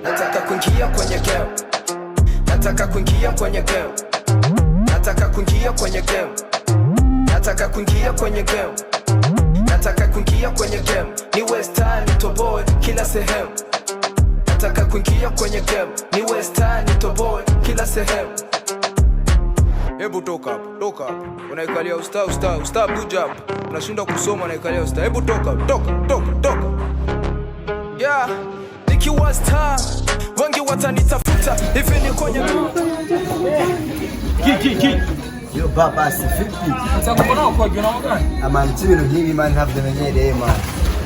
Nataka kuingia kwenye game. Nataka kuingia kwenye game. Nataka kuingia kwenye game. Nataka kuingia kwenye game. Nataka kuingia kwenye game. Niwe star nitoboe kila sehemu. Nataka kuingia kwenye game. Niwe star nitoboe kila sehemu. Hebu toka hapo, toka hapo. Unaikalia usta blue jump. Unashinda kusoma unaikalia usta. Hebu toka. Yeah, nikiwa star, wengi watanitafuta. Hivi ni kwenye Ki. Yo baba sifipi. Sasa mbona uko juu unaona? Ama mtimi hivi man have the menyere man.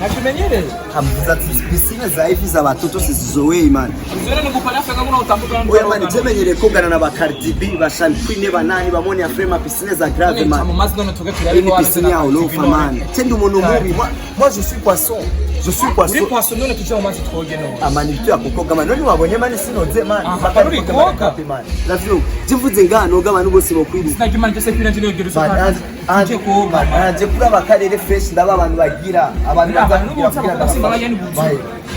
Nakimenyere? Hamza piscine zaifi za watoto sizizowei man. Mzee nikupana faka kuna utambuka ndo. Oya man jemenyere kogana na bakardi B bashampine banani bamoni afrema piscine za grave man. Kama mazi ndo tuke tuyari wa piscine ya olofa man. Tendo umuntu mubi. Moi je suis poisson. Je suis poisson. Uri poisson none tujya mazi twoge no. Amani bitu yakokoga man. None wabonye man sinoze man. Bakari koga man. Ravyo jivuze ngano g'abantu bose bokwiri. Sinagi man je kwira ndino geruso ka. Anje koga. Anje kura bakarere fresh ndaba abantu bagira. Abantu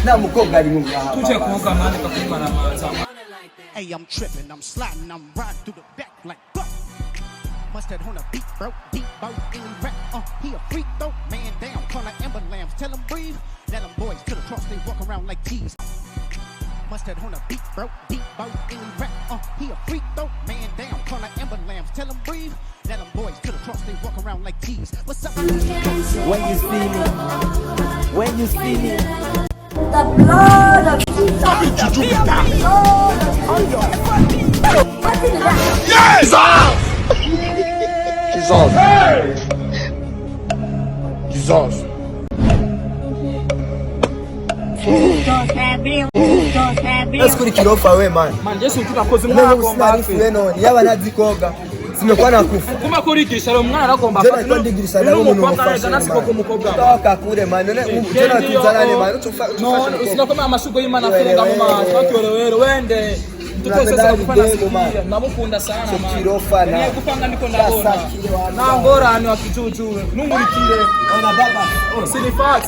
na mukobwa ari mu ngaha. Tuje koga man kakumana manza. Hey, I'm tripping, I'm sliding, I'm riding through the back like fuck. Mustard on a beat, bro, deep boat, any rap, he a freak though, man down, call an ambulance, tell him breathe, let them boys to the cross, they walk around like G's. Mustard on a beat, bro, deep boat, any rap, he a freak though, man down, call an ambulance, tell him breathe, let them boys to the cross, they walk around like G's. What's up? When you see me, the blood of Jesus. Yes! Jesus. Let's go to Kirofa we man. Man Yesu tutakoze umwana agomba afi. Yaba nazikoga. Simekuwa nakufa. Kuma kuri gisha umwana aragomba afi. Jana ndigirisha na umuntu mufasha. Nasiko ko mukobwa. Toka kure man. Jana tuzalane man. No, usinakoma amashugo y'Imana afunga mu mazi. Batwerewero wende. Tutose sasa kupana sikia. Namukunda sana man. Kirofa na. Niye kupanga ndiko ndabona. Na ngora ni wakijuju. Numurikire. Ona baba. Sini fax.